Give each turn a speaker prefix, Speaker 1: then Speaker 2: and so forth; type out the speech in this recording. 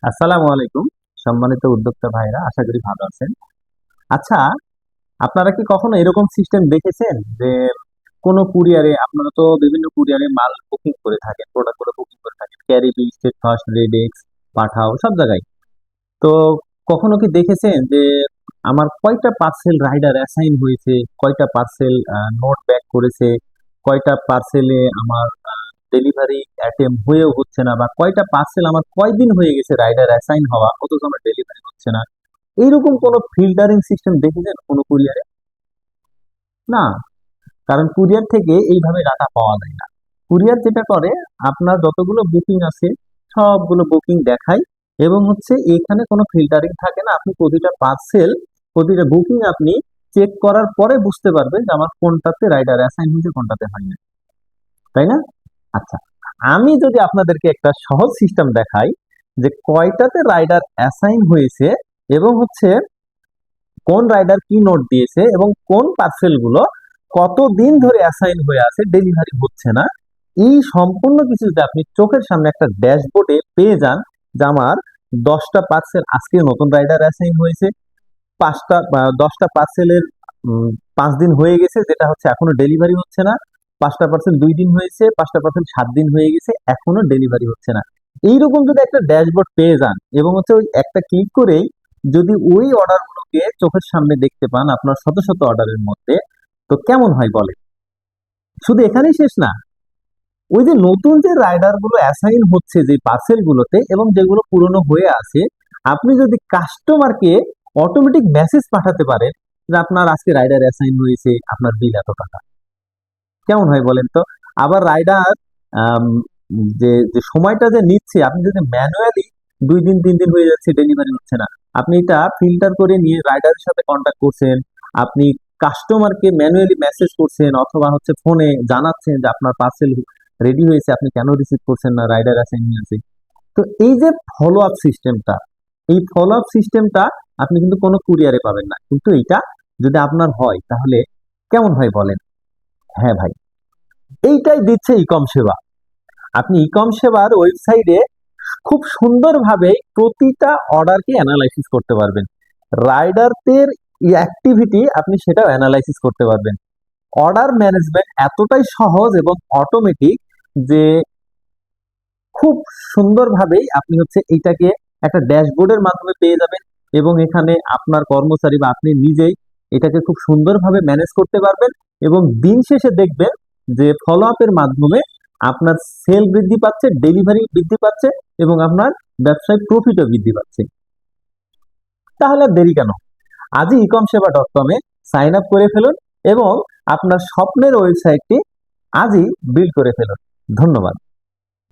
Speaker 1: আসসালামু আলাইকুম। সম্মানিত উদ্যোক্তা ভাইরা, আশা করি ভালো আছেন। আচ্ছা, আপনারা কি কখনো এরকম সিস্টেম দেখেছেন যে কোনো কুরিয়ারে, আপনারা তো বিভিন্ন কুরিয়ারে মাল বুকিং করে থাকেন, প্রোডাক্ট গুলো বুকিং করে থাকেন, ক্যারিবি, স্টেট ফার্স্ট, রেডেক্স, পাঠাও, সব জায়গায়। তো কখনো কি দেখেছেন যে আমার কয়টা পার্সেল রাইডার অ্যাসাইন হয়েছে, কয়টা পার্সেল নোট ব্যাক করেছে, কয়টা পার্সেলে আমার ডেলিভারি অ্যাটেম্প হয়েও হচ্ছে না, বা কয়টা পার্সেল আমার কয়দিন হয়ে গেছে রাইডার অ্যাসাইন হওয়া অথচ আমার ডেলিভারি হচ্ছে না? এইরকম কোনো ফিল্টারিং সিস্টেম দেখেছেন কোনো কুরিয়ারে? না। কারণ কুরিয়ার থেকে এইভাবে ডাটা পাওয়া যায় না। কুরিয়ার যেটা করে, আপনার যতগুলো বুকিং আছে সবগুলো বুকিং দেখায়, এবং হচ্ছে এখানে কোনো ফিল্টারিং থাকে না। আপনি প্রতিটা পার্সেল, প্রতিটা বুকিং আপনি চেক করার পরে বুঝতে পারবেন যে আমার কোনটাতে রাইডার অ্যাসাইন হয়েছে, কোনটাতে হয়নি, তাই না? আচ্ছা, আমি যদি আপনাদেরকে একটা সহজ সিস্টেম দেখাই যে কয়টাতে রাইডার অ্যাসাইন হয়েছে, এবং হচ্ছে কোন রাইডার কি নোট দিয়েছে, এবং কোন পার্সেল গুলো কতদিন ধরে অ্যাসাইন হয়ে আছে, ডেলিভারি হচ্ছে না, এই সম্পূর্ণ কিছু যদি আপনি চোখের সামনে একটা ড্যাশবোর্ডে পেয়ে যান যে আমার 10টা পার্সেল আজকে নতুন রাইডার অ্যাসাইন হয়েছে, 10টা পার্সেলের 5 দিন হয়ে গেছে যেটা হচ্ছে এখনো ডেলিভারি হচ্ছে না, 5টা পার্সেল 2 দিন হয়েছে, 5টা পার্সেল 7 দিন হয়ে গেছে, এখনো ডেলিভারি হচ্ছে না। এইরকম যদি একটা ড্যাশবোর্ড পেয়ে যান, এবং হচ্ছে ওই একটা ক্লিক করেই যদি ওই অর্ডার গুলোকে চোখের সামনে দেখতে পান আপনার শত শত অর্ডারের মধ্যে, তো কেমন হয় বলে? শুধু এখানেই শেষ না, ওই যে নতুন যে রাইডার গুলো অ্যাসাইন হচ্ছে যে পার্সেল গুলোতে, এবং যেগুলো পুরনো হয়ে আছে, আপনি যদি কাস্টমারকে অটোমেটিক মেসেজ পাঠাতে পারেন যে আপনার আজকে রাইডার অ্যাসাইন হয়েছে, আপনার বিল এত টাকা, কেমন হয় বলেন তো? আবার রাইডার যে যে সময়টা যে নিচ্ছে, আপনি যদি ম্যানুয়ালি 2 দিন 3 দিন হয়ে যাচ্ছে ডেলিভারি হচ্ছে না, আপনি এটা ফিল্টার করে নিয়ে রাইডারের সাথে কন্ট্যাক্ট করছেন, আপনি কাস্টমারকে ম্যানুয়ালি মেসেজ করছেন, অথবা হচ্ছে ফোনে জানাচ্ছেন যে আপনার পার্সেল রেডি হয়েছে, আপনি কেন রিসিভ করছেন না, রাইডার অ্যাসাইন হয়েছে। তো এই যে ফলো আপ সিস্টেমটা, এই ফলো আপ সিস্টেমটা আপনি কিন্তু কোনো কুরিয়ারে পাবেন না, কিন্তু এইটা যদি আপনার হয় তাহলে কেমন হয় বলেন? হ্যাঁ ভাই, এইটাই দিচ্ছে ইকম সেবা। আপনি ইকম সেবার ওয়েবসাইটে খুব সুন্দরভাবে প্রতিটা অর্ডারকে অ্যানালাইসিস করতে পারবেন, রাইডারদের অ্যাক্টিভিটি আপনি সেটাও অ্যানালাইসিস করতে পারবেন। অর্ডার ম্যানেজমেন্ট এতটাই সহজ এবং অটোমেটিক যে খুব সুন্দরভাবেই আপনি হচ্ছে এইটাকে একটা ড্যাশবোর্ডের মাধ্যমে পেয়ে যাবেন, এবং এখানে আপনার কর্মচারী বা আপনি নিজেই এটাকে খুব সুন্দরভাবে ম্যানেজ করতে পারবেন, এবং দিন শেষে দেখবেন যে ফলো আপের মাধ্যমে আপনার সেল বৃদ্ধি পাচ্ছে, ডেলিভারি বৃদ্ধি পাচ্ছে, এবং আপনার ব্যবসায় প্রফিটও বৃদ্ধি পাচ্ছে। তাহলে আর দেরি কেন? আজই ecomseva.com-এ সাইন আপ করে ফেলুন, এবং আপনার স্বপ্নের ওয়েবসাইটটি আজই বিল্ড করে ফেলুন। ধন্যবাদ।